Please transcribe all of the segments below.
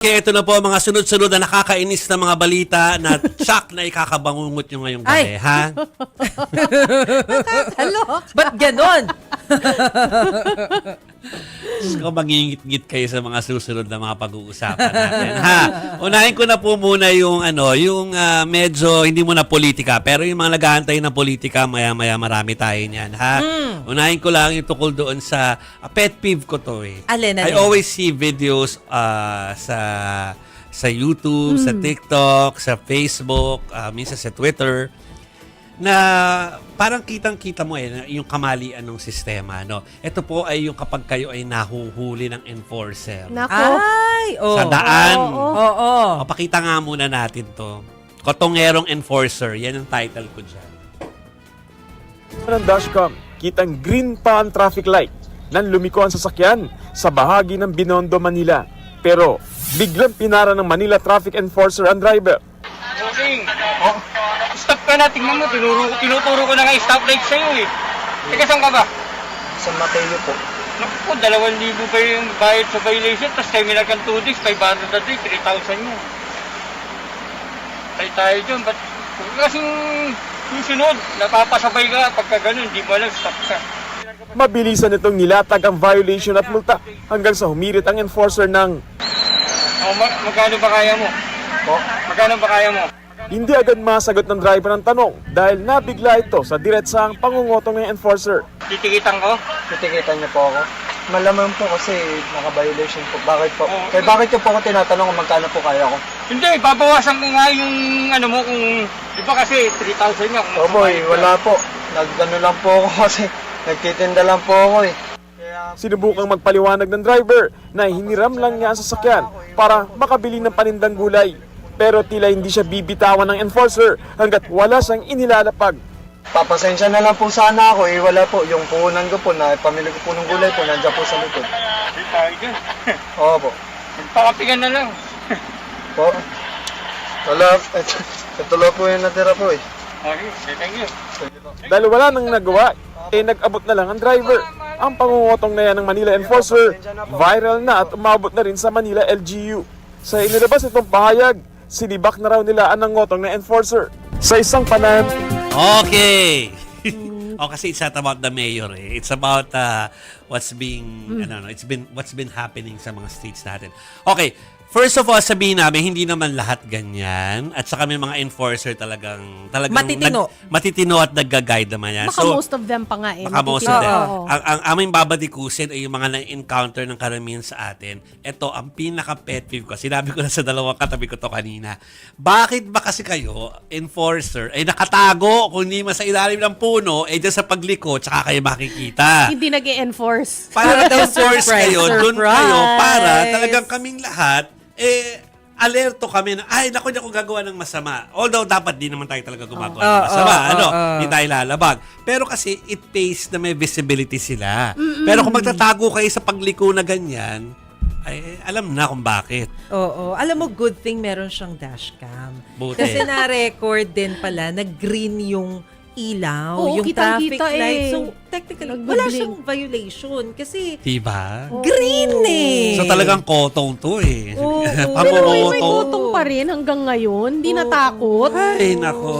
Okay, ito na po mga sunod-sunod na nakakainis na mga balita na tsak na ikakabangungot nyo ngayong gabi, ha? Hello? Ba't ganon? Gusto ko mangingit-ngit kayo sa mga susunod na mga pag-uusapan natin, ha? Unahin ko na po muna yung medyo hindi muna politika, pero yung mga nag-aantay na politika, maya-maya marami tayo niyan, ha? Unahin ko lang yung tukol doon sa pet peeve ko to eh. Alin? I always see videos sa YouTube, sa TikTok, sa Facebook, minsan sa Twitter, na parang kitang-kita mo yung kamalian ng sistema, no? Ito po ay yung kapag kayo ay nahuhuli ng enforcer. Nako. Ay, oh. Sa daan. Oo. O, pakita nga muna natin to. Kotongerong enforcer. Yan ang title ko dyan. Ng dashcam, kitang green pa ang traffic light nang lumiko ang sasakyan sa bahagi ng Binondo, Manila. Pero biglang pinara ng Manila traffic enforcer ang driver. Bossing, stop ka na, tingnan mo, tinuturo ko na nga yung stoplight sa'yo eh. Teka, saan ka ba? Sa Mateo po. Naku, 2,000 pa yung bayad sa violation, tapos terminal kang 2 days, 500 a day, 3,000 yun. Tayo dyan, ba't kasing susunod, napapasabay ka, pagka ganun, di mo alam, stop ka. Mabilisan itong nilatag ang violation at multa hanggang sa humirit ang enforcer ng Magkano ba kaya mo? Po? Magkano ba kaya mo? hindi agad masagot ng driver ng tanong dahil nabigla ito sa diretsahang pangungotong ng enforcer. Titikitan ko? Titikitan niyo po ako. Malaman po kasi naka-violation po. Bakit po? Oo. Kaya bakit niyo po ako tinatanong kung magkano po kaya ko? Hindi, babawasan ko nga yung ano mo kung, di ba kasi 3,000 nga. kung Opo, sumayad ka. wala po. Nagano lang po ako kasi nagtitinda lang po ako eh. Kaya Sinubukang magpaliwanag ng driver na hiniram lang niya ang sasakyan para makabili ng panindang gulay. Pero tila hindi siya bibitawan ng enforcer hanggat wala siyang inilalapag. papasensya na lang po sana ako eh. Wala po. Yung puhunan ko po na pamili ko po ng gulay po nandiyan po sa likod. Di tayo dyan. Opo. Magpakapigan na lang. Po. Wala. Ito lang po yung natira po eh. Okay, thank you. Dahil wala nang nagawa, nag-abot na lang ang driver. Ang pangungotong na yan ng Manila Enforcer, viral na at umabot na rin sa Manila LGU. Sa inilabas itong pahayag, sinibak na raw nila ang nangotong na enforcer. Sa isang panahon, Okay. Kasi it's not about the mayor eh. It's about what's being what's been happening sa mga states natin. Okay. First of all, sabihin namin, hindi naman lahat ganyan. At saka may mga enforcer talagang matitino at nagga-guide naman yan. Baka most of them pa nga eh. Baka most of them. Oo. Ang aming babadikusin ay yung mga na-encounter ng karamihan sa atin. Ito, ang pinaka-pet peeve ko. Sinabi ko na sa dalawang katabi ko to kanina. Bakit ba kasi kayo, enforcer, ay nakatago kung hindi man sa ilalim ng puno, dyan sa pagliko, tsaka kayo makikita. Hindi nag-e-enforce. Para enforce Surprise, kayo, dun kayo, para surprise. talagang kaming lahat, alerto kami na, ay, naku, hindi ako gagawa ng masama. Although, dapat di naman tayo talaga gumagawa ng masama. Hindi tayo lalabag. Pero kasi, it pays na may visibility sila. Pero kung magtatago kayo sa pagliko na ganyan, ay, alam na kung bakit. Oo. Alam mo, good thing meron siyang dashcam. Buti. Kasi na-record din pala, nag-green yung ilaw, Oo, yung traffic kitang-kita light. eh. So, technically, Nag-blink. wala siyang violation. Kasi, Diba? green eh. So, talagang kotong to eh. Oo. Pero may Pamumutong. gutong pa rin hanggang ngayon. Hindi natakot. Ay, nako.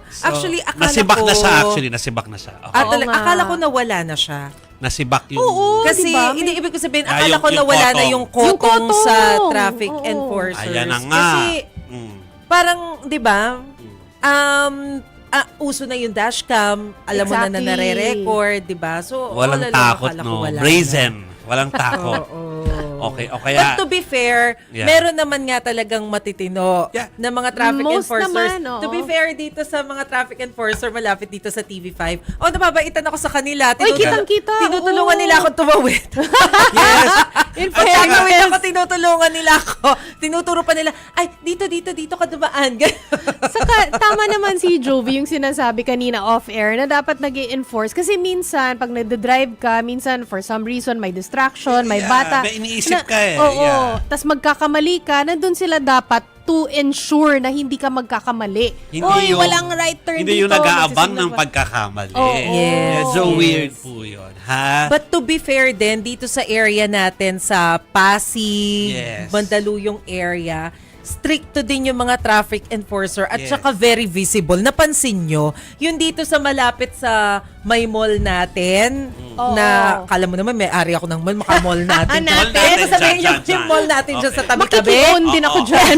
So, Actually, akala nasibak ko- na siya, actually. Nasibak na siya. Okay. Oo nga. Akala ko nawala na siya. Nasibak yung... Oo. Kasi, diba? hindi ibig ko sabihin, Ah, akala yung- ko yung nawala na kotong. yung Yung kotong kotong. sa traffic Oo. enforcers. Ayan na nga. Kasi, Mm. parang, di ba, uso na yung dashcam, alam mo na Exactly. nare-record, di ba? So, Walang all along, takot, akala ko no? wala Brazen. Walang takot. Oo. Okay, o kaya... But to be fair, Yeah. meron naman nga talagang matitino Yeah. na mga traffic Most enforcers. naman, oo. To be fair, dito sa mga traffic enforcer malapit dito sa TV5, nababaitan ako sa kanila. Oy, kitang-kita, Tinutulungan oo. nila ako tumawid. Yes! In Pag gagawin fairness, ako, tinutulungan nila ako. Tinuturo pa nila, ay, dito ka dumaan. saka, tama naman si Jovi yung sinasabi kanina off-air na dapat nag-e-enforce. Kasi minsan, pag nagde-drive ka, minsan for some reason may distraction, may Yeah, bata. may iniisip ka eh. Oo. Yeah. Tas magkakamali ka, nandun sila dapat to ensure na hindi ka magkakamali. Oy, walang right turn hindi dito. yung nag-aabang magsisigla ng pa. pagkakamali. Oo. Yes. Medyo Yes. weird po yun. Ha? But to be fair din, dito sa area natin, sa Pasig, Yes. Mandaluyong area, stricto din yung mga traffic enforcer at Yes. saka very visible. Napansin nyo, yung dito sa malapit sa may mall natin, Oo. na kala mo naman may area ako ng mall, maka-mall natin. Natin. Kaya sabihin Dyan, yung mall natin dyan sa tabi-tabi. Makikipon din ako dyan.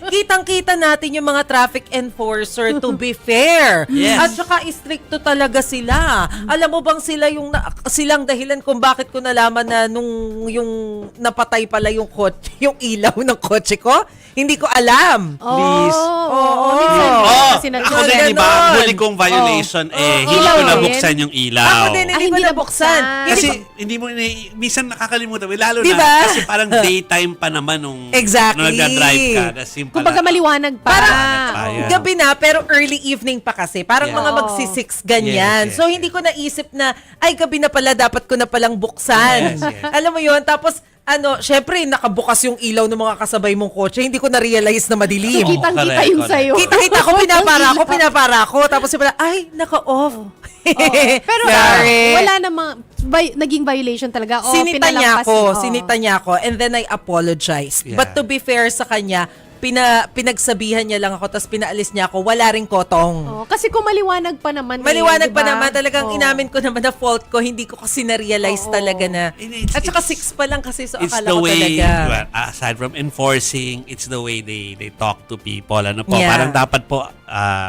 Kitang-kita natin yung mga traffic enforcer to be fair. Yes. At saka stricto talaga sila. Alam mo bang sila yung silang dahilan kung bakit ko nalaman na nung yung napatay pala yung kotse, yung ilaw ng kotse ko? Hindi ko alam. Please. Oo. Minsan, Oh, kasi ako din, iba, ang huli kong violation, hindi Ilaw ko din. nabuksan yung ilaw. Ako din, hindi ko hindi nabuksan. nabuksan. Kasi hindi mo, minsan nakakalimutan. Lalo Diba? na, kasi parang daytime pa naman nung, Exactly. nung nagda-drive ka. Kasi yung pala, Kumbaga maliwanag pa. Parang Ayan. gabi na, pero early evening pa kasi. Parang Yeah. mga magsi-6 ganyan. Yes, yes, So, yes. hindi ko naisip na, ay, gabi na pala, dapat ko na palang buksan. Yes, yes. Alam mo yon. Tapos, syempre, nakabukas yung ilaw ng mga kasabay mong kotse. Hindi ko na-realize na madilim. So, kitang-kita correct, yung correct. sa'yo. Kita-kita ko, pinapara ko. Tapos yung pala, ay, naka-off. Pero Sorry. wala namang naging violation talaga. O, Sinita niya pinalampasin. ako, Oo. sinita niya ako, and then I apologized. Yeah. But to be fair sa kanya, pinagsabihan niya lang ako, tapos pinaalis niya ako, wala ring kotong. Oo, kasi kung maliwanag pa naman. Maliwanag diba? pa naman, talagang Oo. inamin ko naman na fault ko, hindi ko kasi na-realize Oo. talaga na. It's- At saka it's- 6 pa lang kasi, so It's akala the ko way, talaga. well, aside from enforcing, it's the way they talk to people. Ano po, Yeah. parang dapat po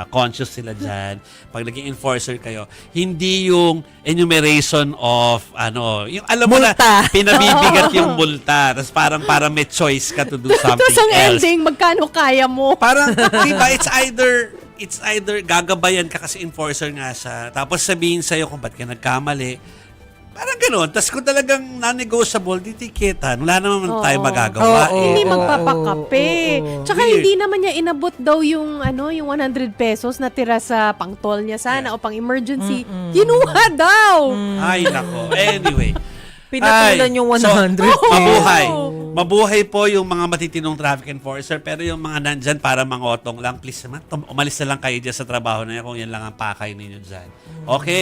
conscious sila dyan. Pag naging enforcer kayo, hindi yung enumeration of, yung alam mo na, Multa. pinabibigat yung multa. Tapos parang may choice ka to do something Tapos ang else. ending, magkano kaya mo? Parang, di ba, it's either gagabayan ka kasi enforcer nga siya, tapos sabihin sa'yo kung ba't ka nagkamali. Parang gano'n. Tapos kung talagang non-negotiable, di tikitan. Wala naman tayo magagawa. Oo. Hindi eh. magpapakape. Tsaka Weird. hindi naman niya inabot daw yung yung 100 pesos na tira sa pang-toll niya sana o pang-emergency. Kinuha daw. Ay, nako. Anyway. Pinatulan yung 100. So, mabuhay. Mabuhay po yung mga matitinong traffic enforcer, pero yung mga nandyan para mangotong lang, please naman, umalis na lang kayo dyan sa trabaho na yan kung yan lang ang pakay ninyo dyan. Okay.